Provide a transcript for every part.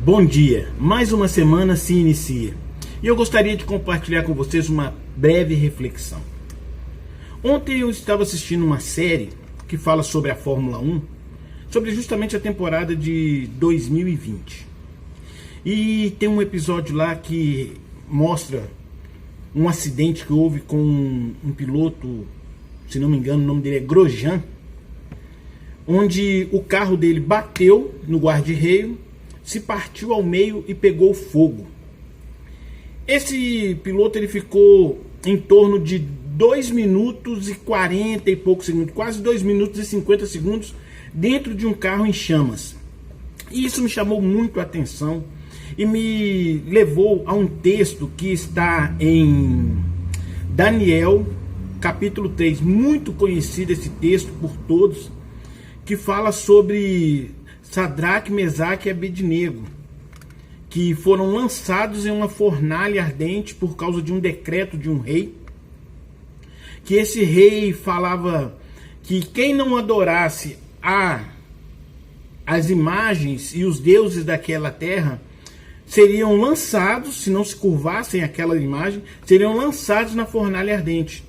Bom dia, mais uma semana se inicia e eu gostaria de compartilhar com vocês uma breve reflexão. Ontem eu estava assistindo uma série que fala sobre a Fórmula 1, sobre justamente a temporada de 2020. E tem um episódio lá que mostra um acidente que houve com um piloto, se não me engano o nome dele é Grosjean, onde o carro dele bateu no guarda-reio, se partiu ao meio e pegou fogo. Esse piloto ele ficou em torno de 2 minutos e 40 e poucos segundos, quase 2 minutos e 50 segundos dentro de um carro em chamas. E isso me chamou muito a atenção e me levou a um texto que está em Daniel, capítulo 3, muito conhecido esse texto por todos, que fala sobre Sadraque, Mesaque e Abednego, que foram lançados em uma fornalha ardente por causa de um decreto de um rei, que esse rei falava que quem não adorasse as imagens e os deuses daquela terra seriam lançados, se não se curvassem àquela imagem, seriam lançados na fornalha ardente.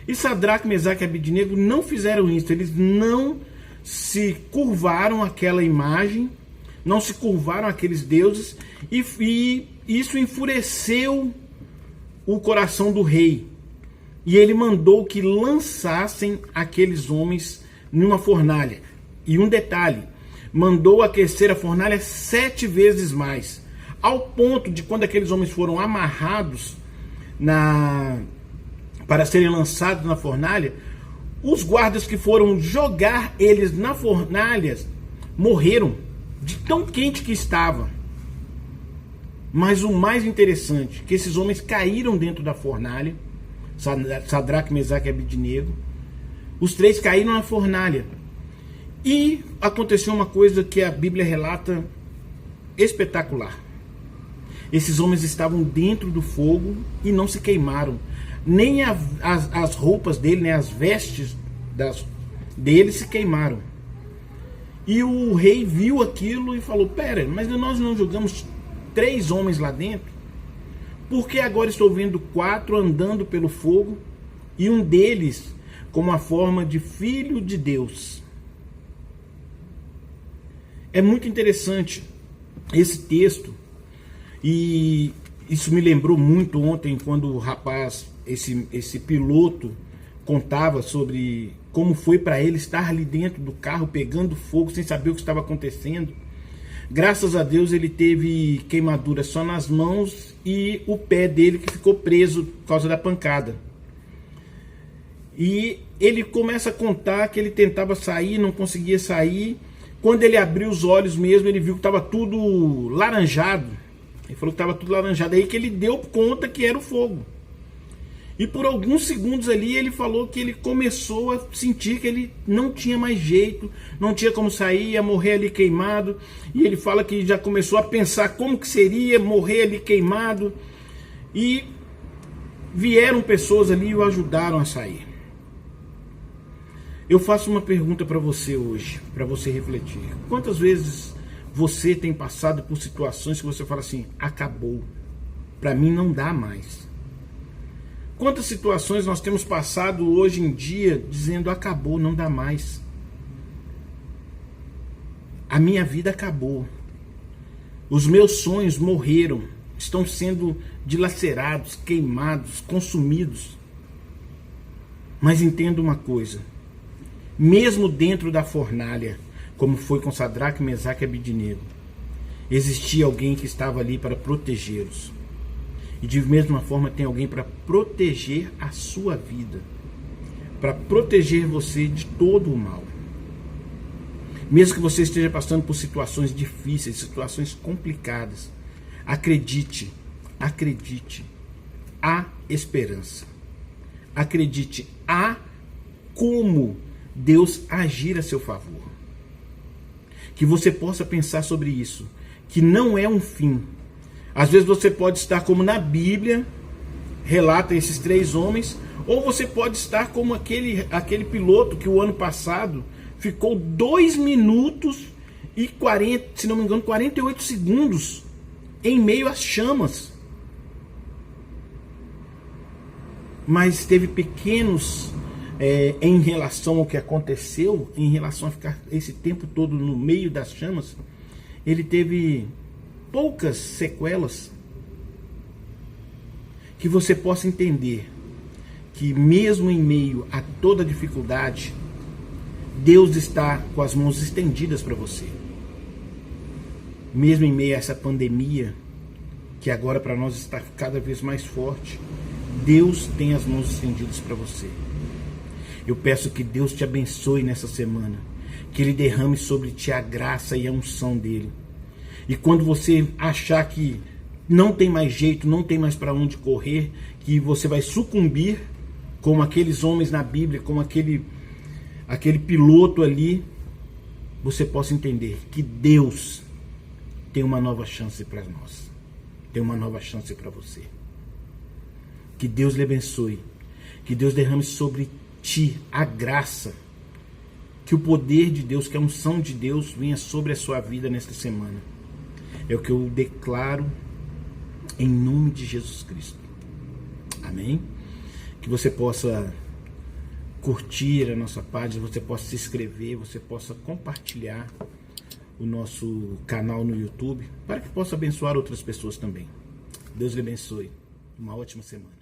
E Sadraque, Mesaque e Abednego não fizeram isso, eles não se curvaram àquela imagem, não se curvaram àqueles deuses, e isso enfureceu o coração do rei. E ele mandou que lançassem aqueles homens numa fornalha. E um detalhe, mandou aquecer a fornalha 7 vezes mais, ao ponto de quando aqueles homens foram amarrados para serem lançados na fornalha, os guardas que foram jogar eles na fornalha morreram de tão quente que estava. Mas o mais interessante, que esses homens caíram dentro da fornalha, Sadraque, Mesaque e Abednego, os 3 caíram na fornalha. E aconteceu uma coisa que a Bíblia relata espetacular. Esses homens estavam dentro do fogo e não se queimaram. Nem as roupas dele, nem as vestes dele se queimaram. E o rei viu aquilo e falou: pera, mas nós não jogamos 3 homens lá dentro? Por que agora estou vendo 4 andando pelo fogo e um deles com uma forma de filho de Deus? É muito interessante esse texto, e isso me lembrou muito ontem quando o rapaz, esse piloto, contava sobre como foi para ele estar ali dentro do carro pegando fogo sem saber o que estava acontecendo. Graças a Deus ele teve queimadura só nas mãos e o pé dele que ficou preso por causa da pancada. E ele começa a contar que ele tentava sair, não conseguia sair. Quando ele abriu os olhos mesmo, ele viu que estava tudo laranjado. Ele falou que estava tudo laranjado. Aí que ele deu conta que era o fogo. E por alguns segundos ali ele falou que ele começou a sentir que ele não tinha mais jeito, não tinha como sair, ia morrer ali queimado. E ele fala que já começou a pensar como que seria morrer ali queimado. E vieram pessoas ali e o ajudaram a sair. Eu faço uma pergunta para você hoje, para você refletir. Quantas vezes você tem passado por situações que você fala assim: acabou, para mim não dá mais? Quantas situações nós temos passado hoje em dia dizendo: acabou, não dá mais. A minha vida acabou. Os meus sonhos morreram, estão sendo dilacerados, queimados, consumidos. Mas entenda uma coisa: mesmo dentro da fornalha, como foi com Sadraque, Mesaque e Abednego, existia alguém que estava ali para protegê-los. E de mesma forma tem alguém para proteger a sua vida, para proteger você de todo o mal. Mesmo que você esteja passando por situações difíceis, situações complicadas, acredite, há esperança. Acredite, há como Deus agir a seu favor. Que você possa pensar sobre isso, que não é um fim. Às vezes você pode estar como na Bíblia, relata esses 3 homens, ou você pode estar como aquele piloto que o ano passado ficou 2 minutos e 40, se não me engano, 48 segundos em meio às chamas. Mas teve pequenos em relação ao que aconteceu, em relação a ficar esse tempo todo no meio das chamas, ele teve poucas sequelas. Que você possa entender que mesmo em meio a toda dificuldade, Deus está com as mãos estendidas para você. Mesmo em meio a essa pandemia, que agora para nós está cada vez mais forte, Deus tem as mãos estendidas para você. Eu peço que Deus te abençoe nessa semana, que Ele derrame sobre ti a graça e a unção dEle. E quando você achar que não tem mais jeito, não tem mais para onde correr, que você vai sucumbir, como aqueles homens na Bíblia, como aquele piloto ali, você possa entender que Deus tem uma nova chance para nós, tem uma nova chance para você. Que Deus lhe abençoe, que Deus derrame sobre ti a graça, que o poder de Deus, que a unção de Deus venha sobre a sua vida nesta semana. É o que eu declaro em nome de Jesus Cristo. Amém? Que você possa curtir a nossa página, você possa se inscrever, você possa compartilhar o nosso canal no YouTube, para que possa abençoar outras pessoas também. Deus lhe abençoe. Uma ótima semana.